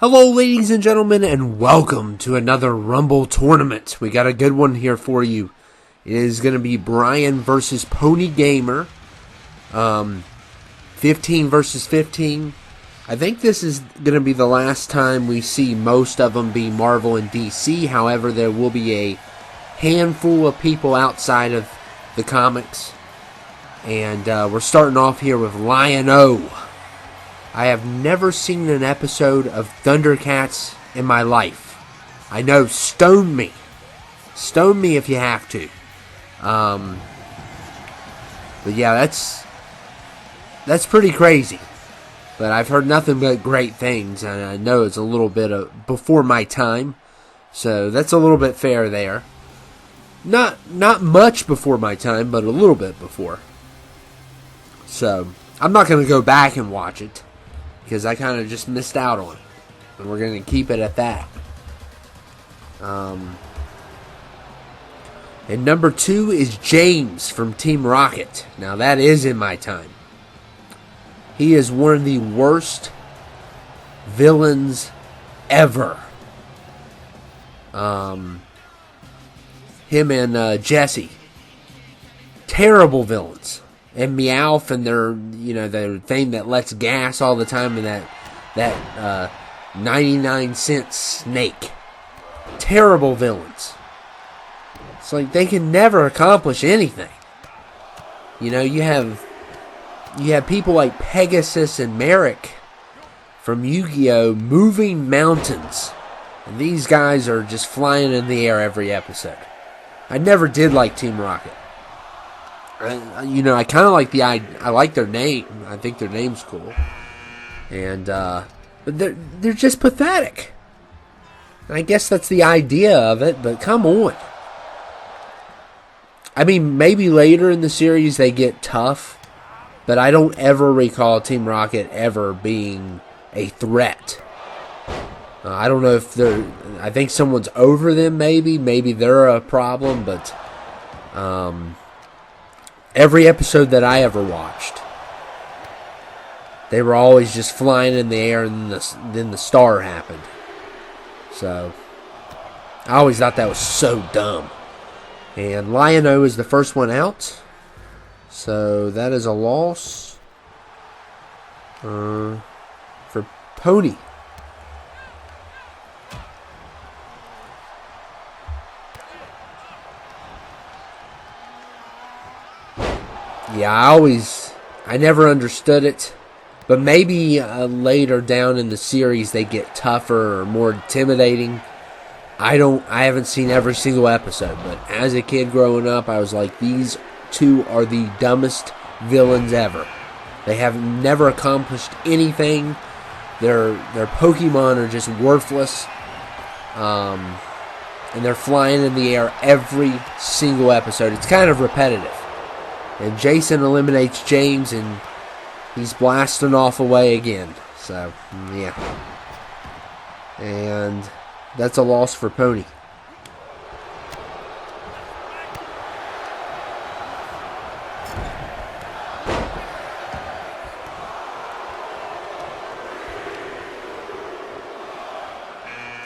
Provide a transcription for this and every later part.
Hello, ladies and gentlemen, and welcome to another Rumble tournament. We got a good one here for you. It is going to be Bryan versus Pony Gamer. 15 versus 15. I think this is going to be the last time we see most of them be Marvel and DC. However, there will be a handful of people outside of the comics. And we're starting off here with Lion-O. I have never seen an episode of Thundercats in my life. I know, stone me. Stone me if you have to. But yeah, that's pretty crazy. But I've heard nothing but great things, and I know it's a little bit before my time. So that's a little bit fair there. Not much before my time, but a little bit before. So I'm not going to go back and watch it, because I kind of just missed out on it. And we're going to keep it at that. And number 2 is James from Team Rocket. Now that is in my time. He is one of the worst villains ever. Him and Jesse. Terrible villains. And Meowth and their thing that lets gas all the time, and that 99-cent snake. Terrible villains. It's like they can never accomplish anything. You know, you have people like Pegasus and Merrick from Yu-Gi-Oh! Moving mountains. And these guys are just flying in the air every episode. I never did like Team Rocket. I kind of like I like their name. I think their name's cool. And but they're just pathetic. And I guess that's the idea of it, but come on. I mean, maybe later in the series they get tough, but I don't ever recall Team Rocket ever being a threat. I don't know if I think someone's over them, maybe. Maybe they're a problem, but every episode that I ever watched, they were always just flying in the air, and then the star happened. So, I always thought that was so dumb. And Lion-O is the first one out. So, that is a loss for Pony. Yeah, I never understood it. But maybe later down in the series they get tougher or more intimidating. I haven't seen every single episode, but as a kid growing up, I was like, these two are the dumbest villains ever. They have never accomplished anything. Their Pokemon are just worthless. And they're flying in the air every single episode. It's kind of repetitive. And Jason eliminates James, and he's blasting off away again. So, yeah. And that's a loss for Pony.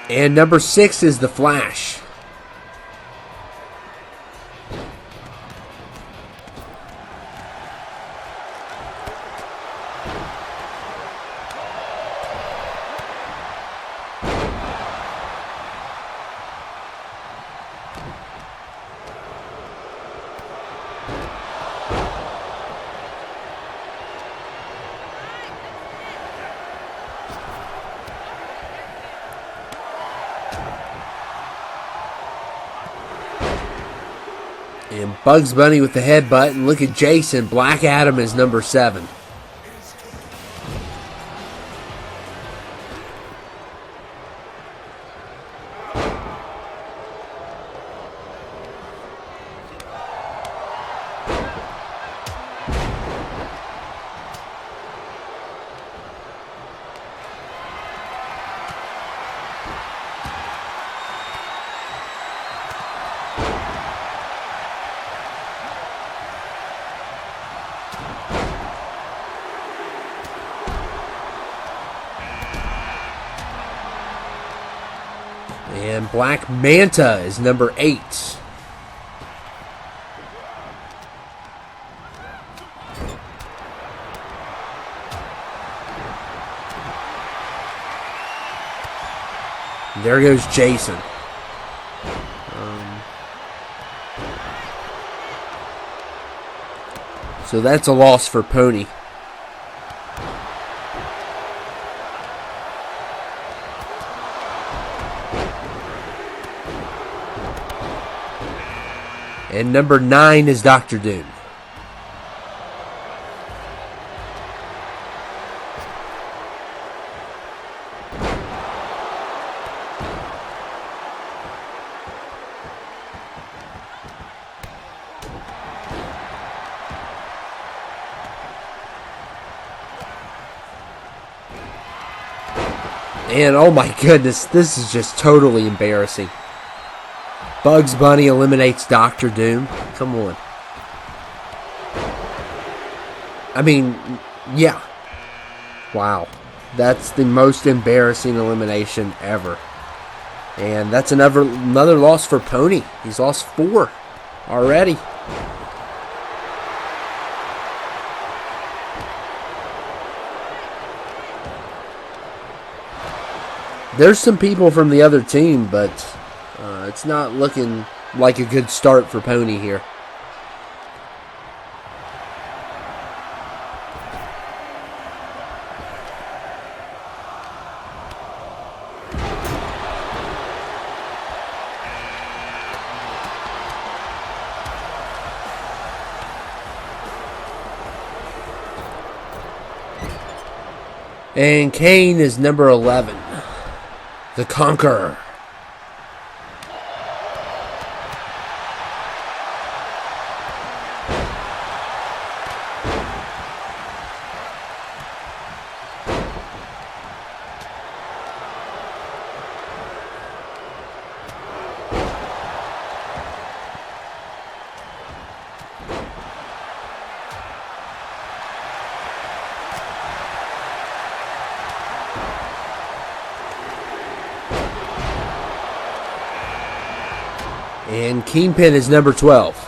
And number 6 is the Flash. And Bugs Bunny with the headbutt. And look at Jason. Black Adam is number 7. And Black Manta is number 8. There goes Jason. So that's a loss for Pony. And number 9 is Dr. Doom. And oh my goodness, this is just totally embarrassing. Bugs Bunny eliminates Dr. Doom. Come on. I mean, yeah. Wow. That's the most embarrassing elimination ever. And that's another loss for Pony. He's lost 4 already. There's some people from the other team, but it's not looking like a good start for Pony here. And Kane is number 11. The Conqueror. And Kingpin is number 12.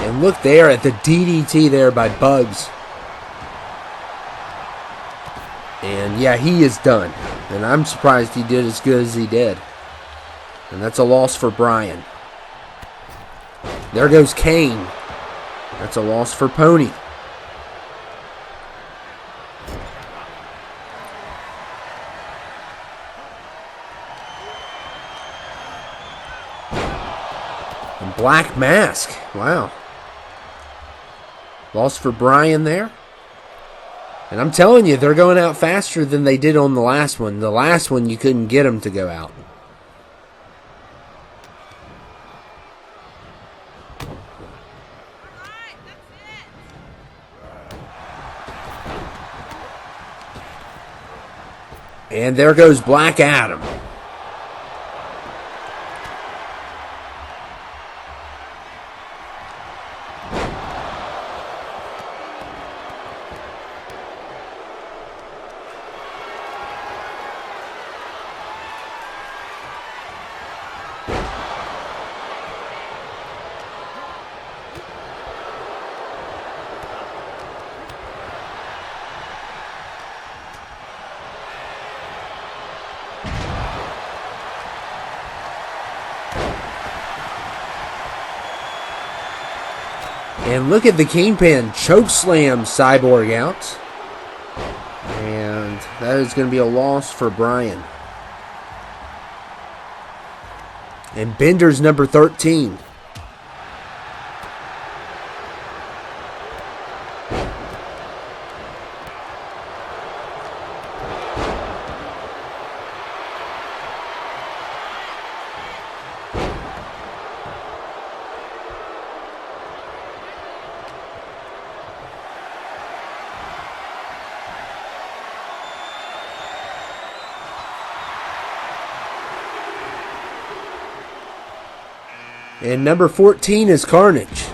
And look there at the DDT there by Bugs. And yeah, he is done. And I'm surprised he did as good as he did. And that's a loss for Bryan. There goes Kane. That's a loss for Pony. And Black Mask. Wow. Loss for Bryan there. And I'm telling you, they're going out faster than they did on the last one. The last one, you couldn't get them to go out. And there goes Black Adam. And look at the Kingpin chokeslam Cyborg out. And that is going to be a loss for Bryan. And Bender's number 13. And number 14 is Carnage.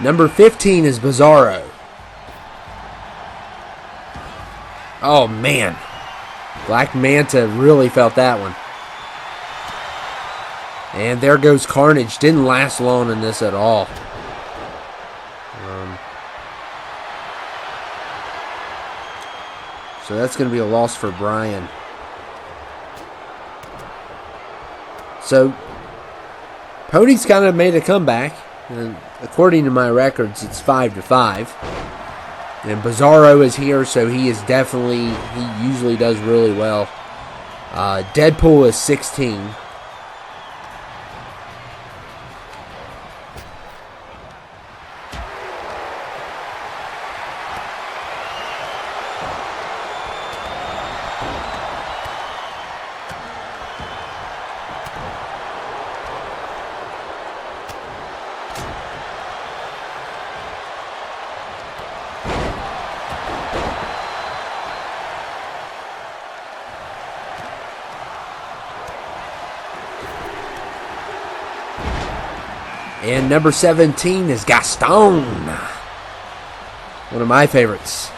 Number 15 is Bizarro. Oh, man. Black Manta really felt that one. And there goes Carnage. Didn't last long in this at all. So that's going to be a loss for Bryan. So, Pony's kind of made a comeback. And according to my records, it's 5-5. And Bizarro is here, so he usually does really well. Deadpool is 16. And number 17 is Gaston. One of my favorites.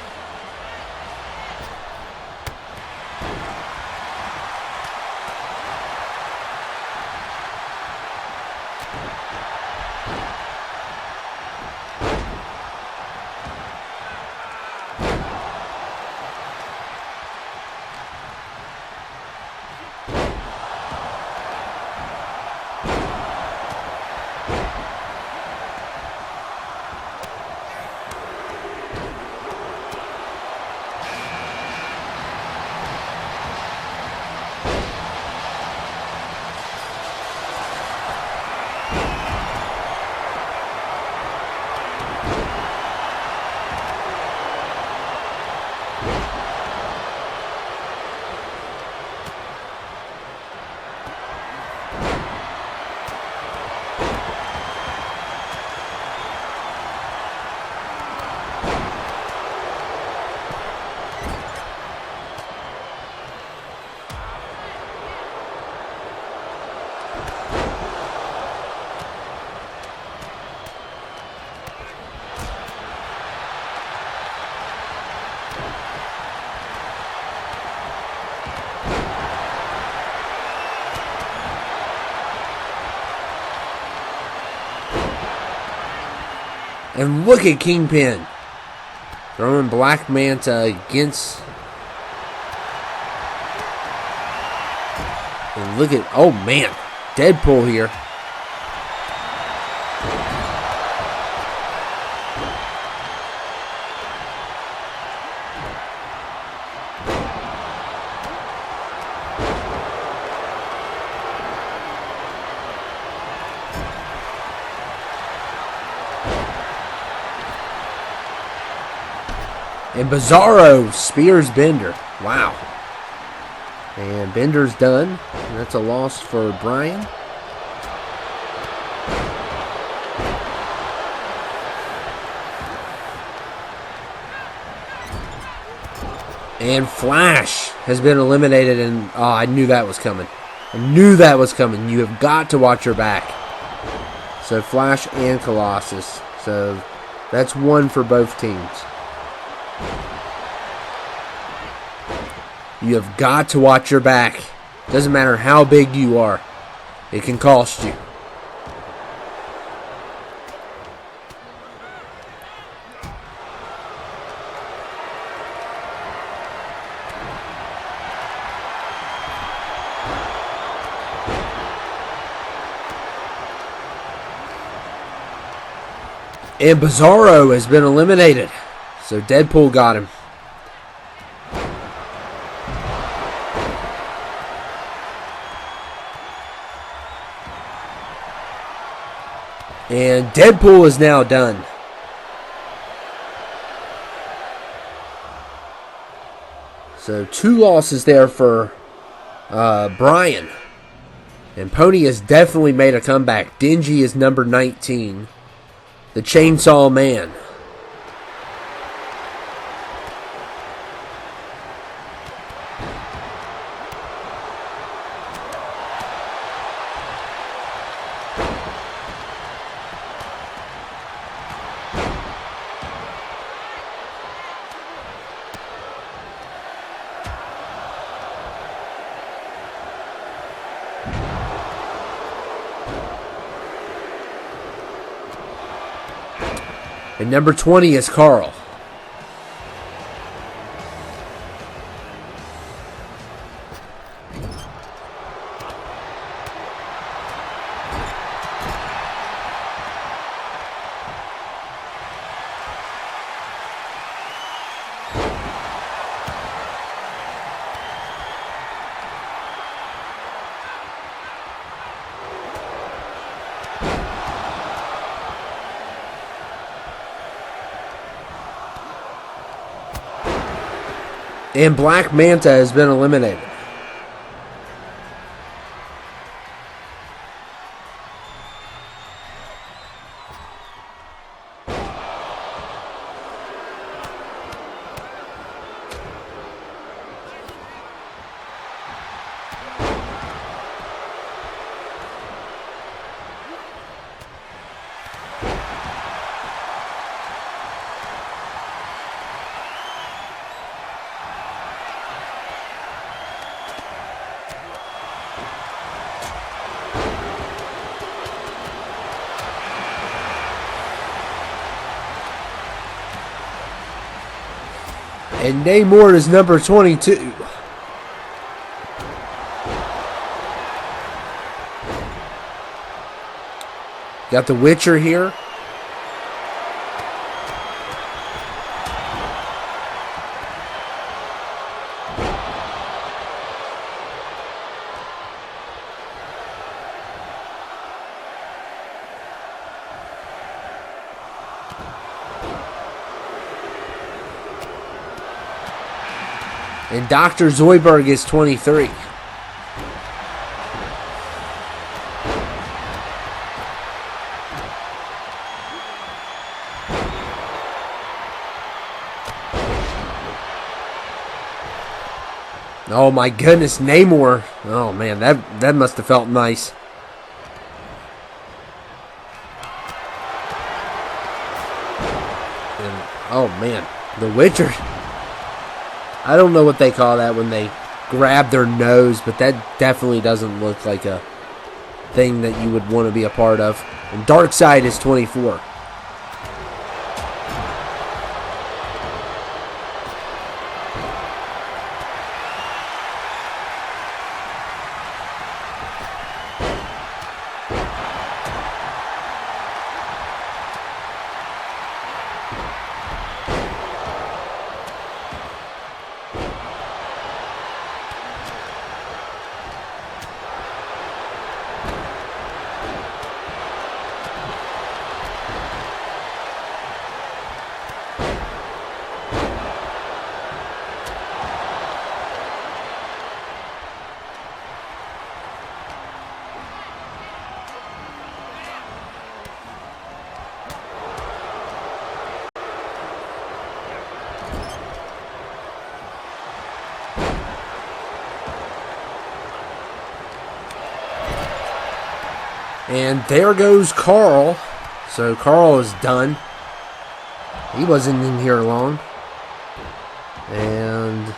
And look at Kingpin throwing Black Manta against. And look at, oh man, Deadpool here. And Bizarro spears Bender. Wow. And Bender's done. And that's a loss for Bryan. And Flash has been eliminated. And oh, I knew that was coming. I knew that was coming. You have got to watch your back. So Flash and Colossus. So that's one for both teams. You have got to watch your back. Doesn't matter how big you are. It can cost you. And Bizarro has been eliminated. So Deadpool got him. And Deadpool is now done. So 2 losses there for Bryan. And Pony has definitely made a comeback. Dingy is number 19. The Chainsaw Man. And number 20 is Carl. And Black Manta has been eliminated. And Namor is number 22. Got the Witcher here. And Dr. Zoidberg is 23. Oh my goodness, Namor. Oh man, that must have felt nice. And, oh man, the Witcher. I don't know what they call that when they grab their nose, but that definitely doesn't look like a thing that you would want to be a part of. And Darkseid is 24. And there goes Carl. So Carl is done. He wasn't in here long. And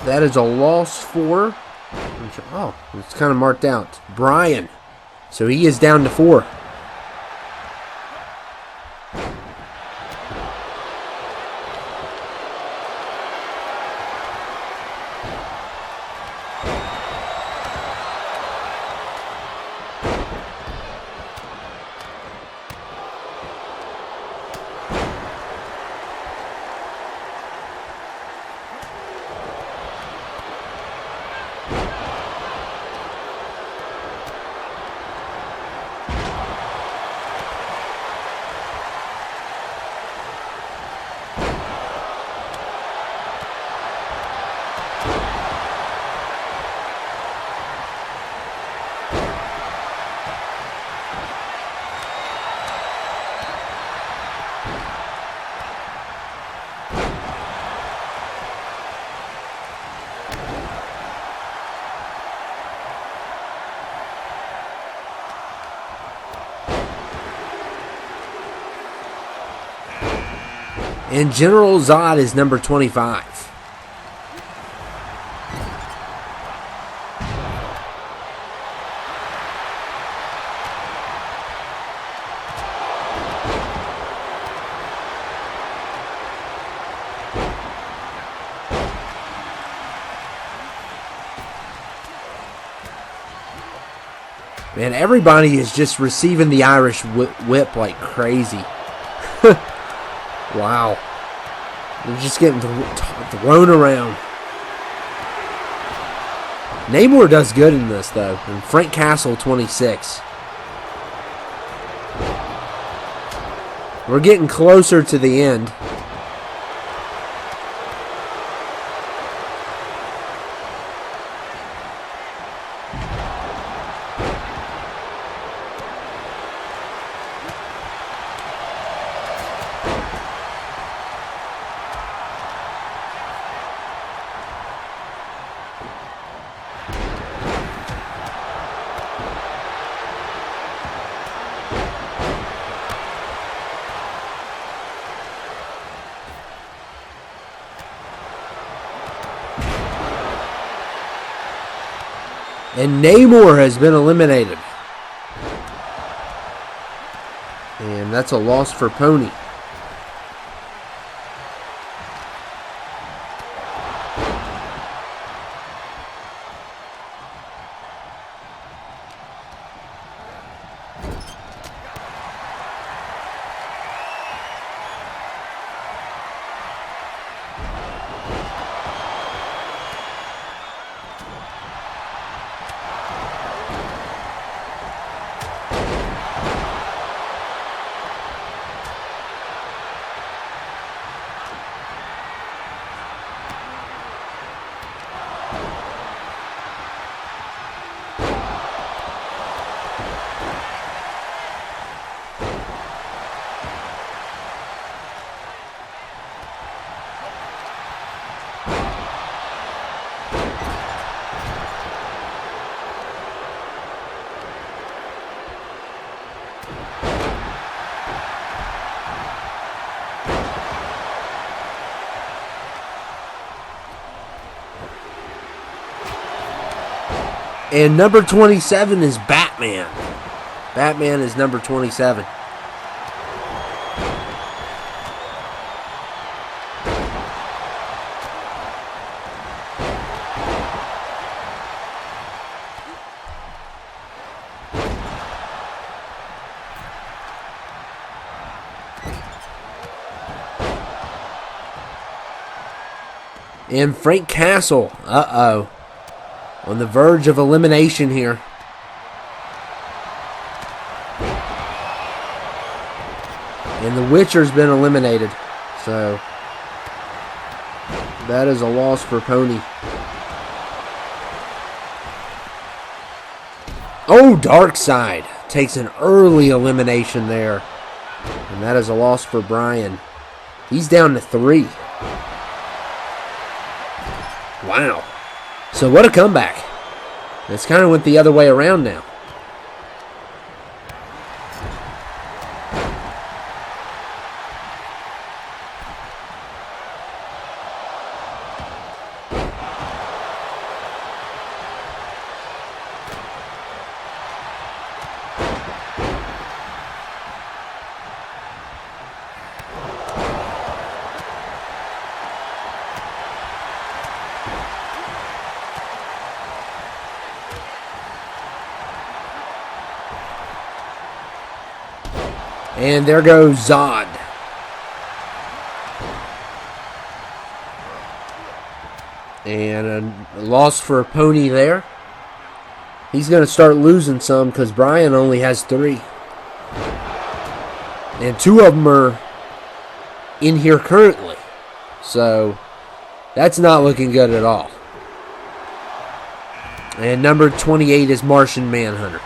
that is a loss for, oh, it's kind of marked out, Bryan. So he is down to 4. And General Zod is number 25. Man, everybody is just receiving the Irish whip like crazy. Wow. They're just getting thrown around. Namor does good in this, though. And Frank Castle, 26. We're getting closer to the end. And Namor has been eliminated. And that's a loss for Pony. And number 27 is Batman. Batman is number 27. And Frank Castle, on the verge of elimination here. And the Witcher's been eliminated. So that is a loss for Pony. Oh, Darkseid takes an early elimination there. And that is a loss for Bryan. He's down to 3. Wow. So what a comeback. It's kind of went the other way around now. And there goes Zod. And a loss for Pony there. He's going to start losing some because Bryan only has 3. And 2 of them are in here currently. So that's not looking good at all. And number 28 is Martian Manhunter.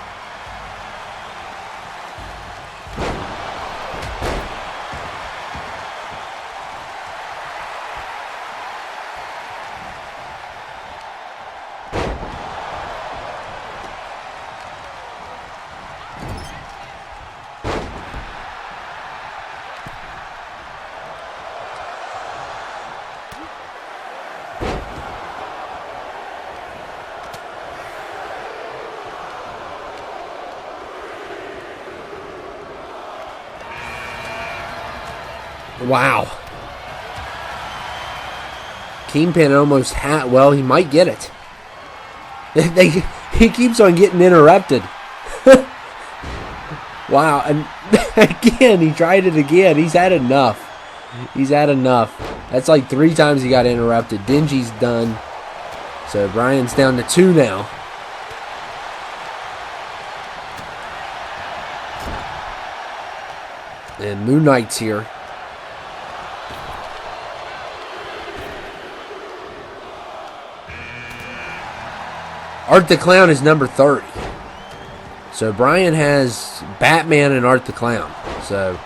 Wow. Kingpin almost had... Well, he might get it. He keeps on getting interrupted. Wow. And again, he tried it again. He's had enough. He's had enough. That's like 3 times he got interrupted. Dingy's done. So Bryan's down to 2 now. And Moon Knight's here. Art the Clown is number 30. So Bryan has Batman and Art the Clown. So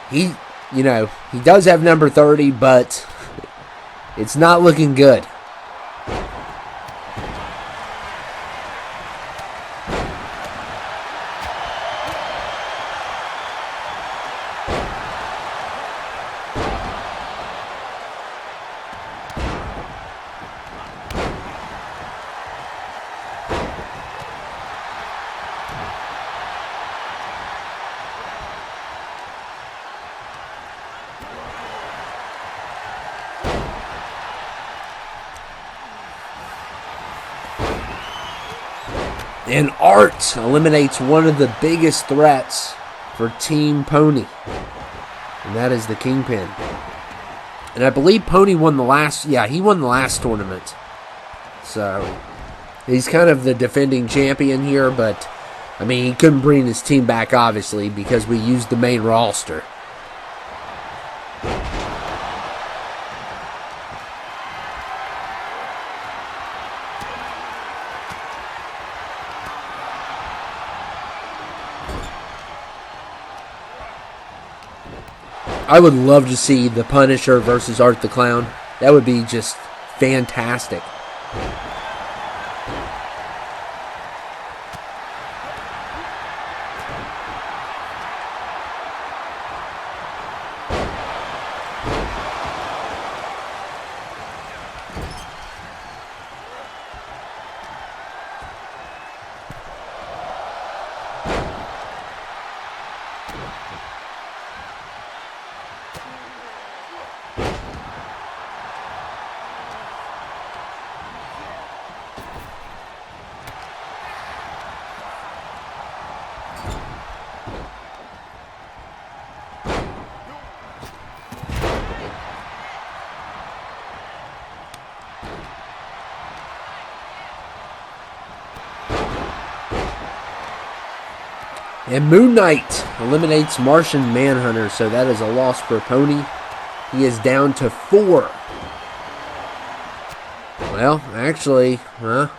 he does have number 30, but it's not looking good. And Art eliminates one of the biggest threats for Team Pony. And that is the Kingpin. And I believe Pony won the last... Yeah, he won the last tournament. So, he's kind of the defending champion here, but... I mean, he couldn't bring his team back, obviously, because we used the main roster. I would love to see the Punisher versus Art the Clown. That would be just fantastic. And Moon Knight eliminates Martian Manhunter, so that is a loss for Pony. He is down to 4. Well, actually,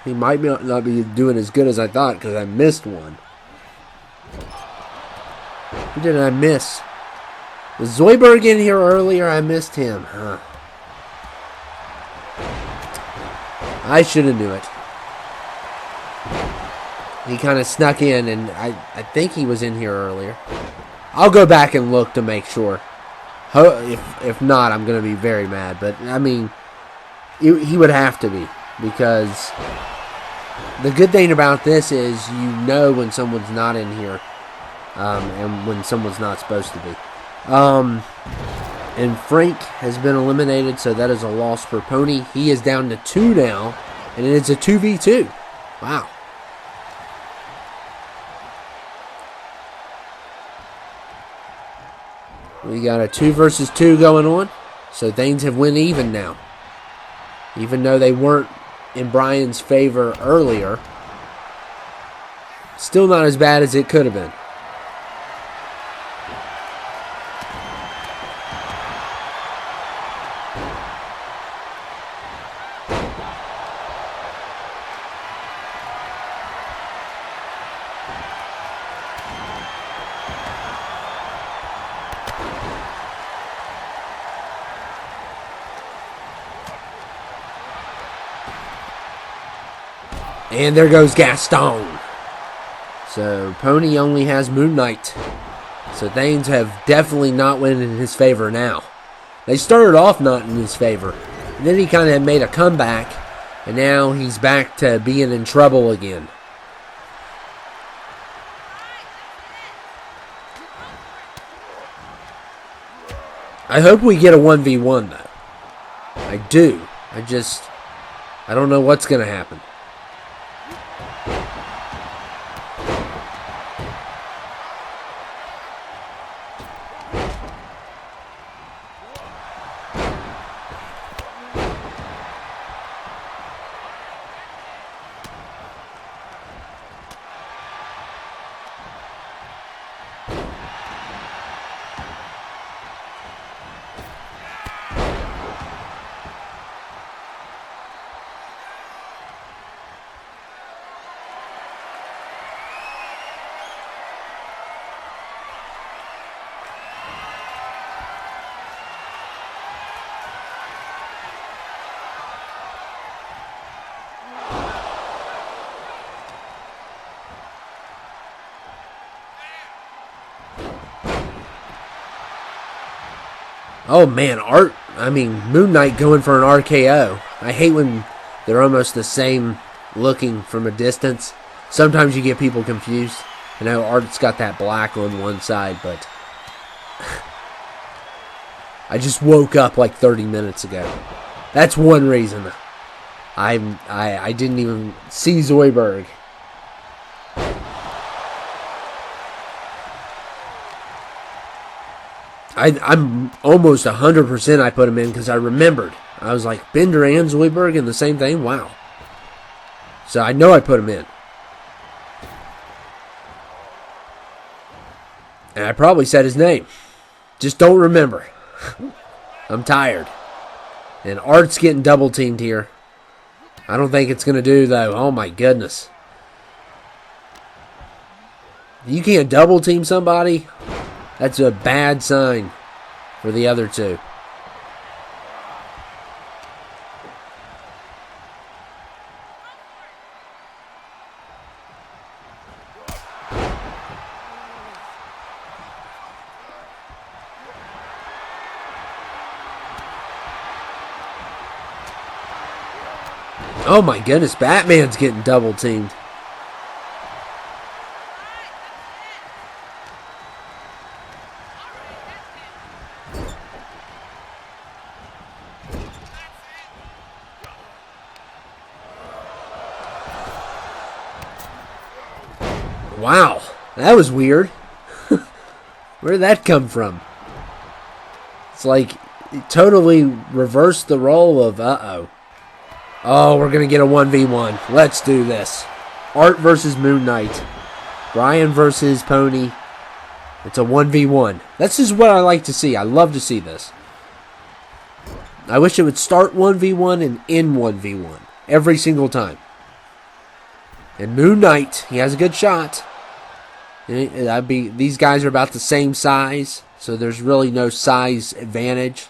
he might not be doing as good as I thought because I missed one. Who did I miss? Was Zoidberg in here earlier? I missed him. I should have knew it. He kind of snuck in, and I think he was in here earlier. I'll go back and look to make sure. If not, I'm going to be very mad. But, I mean, he would have to be. Because the good thing about this is you know when someone's not in here. And when someone's not supposed to be. And Frank has been eliminated, so that is a loss for Pony. He is down to 2 now, and it's a 2v2. Wow. We got a 2 versus 2 going on. So things have went even now. Even though they weren't in Bryan's favor earlier. Still not as bad as it could have been. And there goes Gaston. So Pony only has Moon Knight. So things have definitely not went in his favor now. They started off not in his favor. And then he kind of made a comeback. And now he's back to being in trouble again. I hope we get a 1v1 though. I do. I don't know what's going to happen. Oh man, Moon Knight going for an RKO. I hate when they're almost the same looking from a distance. Sometimes you get people confused. I know Art's got that black on one side, but I just woke up like 30 minutes ago. That's one reason. I didn't even see Zoidberg. I'm almost 100% I put him in because I remembered. I was like, Bender and Zoidberg in the same thing? Wow. So I know I put him in. And I probably said his name. Just don't remember. I'm tired. And Art's getting double teamed here. I don't think it's going to do, though. Oh, my goodness. You can't double team somebody? That's a bad sign for the other two. Oh my goodness, Batman's getting double teamed. Wow, that was weird. Where did that come from? It's like it totally reversed the role of uh-oh. Oh, we're going to get a 1v1. Let's do this. Art versus Moon Knight. Bryan versus Pony. It's a 1v1. That's just what I like to see. I love to see this. I wish it would start 1v1 and end 1v1. Every single time. And Moon Knight, he has a good shot. These guys are about the same size, so there's really no size advantage.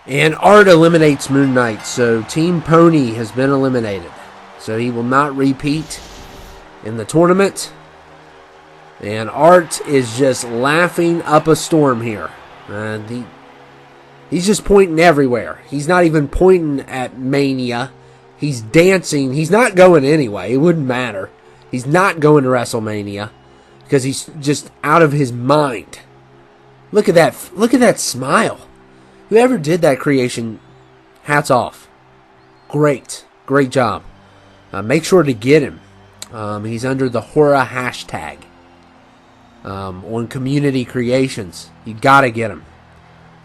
And Art eliminates Moon Knight, so Team Pony has been eliminated. So he will not repeat in the tournament. And Art is just laughing up a storm here. He's just pointing everywhere. He's not even pointing at Mania. He's dancing. He's not going anyway. It wouldn't matter. He's not going to WrestleMania because he's just out of his mind. Look at that. Look at that smile. Whoever did that creation, hats off. Great. Great job. Make sure to get him. He's under the Hora hashtag on community creations. You gotta get him.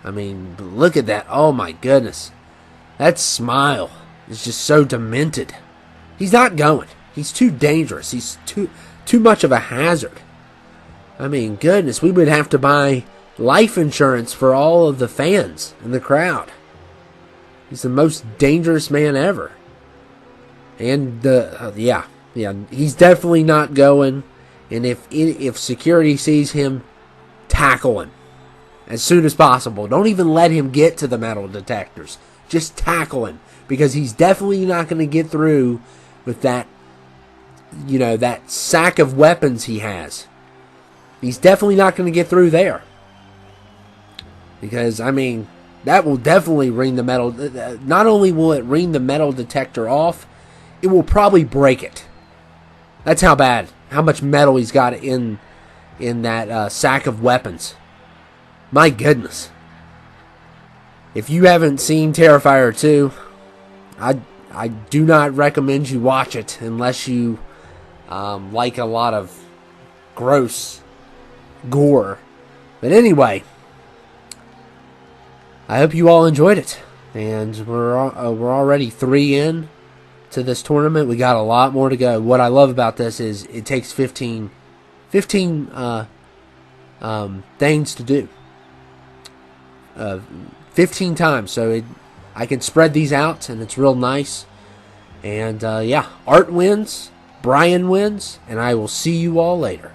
I mean, look at that. Oh my goodness. That smile is just so demented. He's not going. He's too dangerous. He's too much of a hazard. I mean, goodness, we would have to buy life insurance for all of the fans in the crowd. He's the most dangerous man ever. And yeah, he's definitely not going. And if security sees him, tackle him as soon as possible. Don't even let him get to the metal detectors. Just tackle him, because he's definitely not going to get through with that, that sack of weapons he has. He's definitely not going to get through there. Because, I mean, that will definitely ring the metal. Not only will it ring the metal detector off, it will probably break it. That's how much metal he's got in that sack of weapons. My goodness. If you haven't seen Terrifier 2, I do not recommend you watch it unless you like a lot of gross gore. But anyway, I hope you all enjoyed it. And we're already 3 in to this tournament. We got a lot more to go. What I love about this is it takes 15 things to do. 15 times, so I can spread these out, and it's real nice. And Art wins, Bryan wins, and I will see you all later.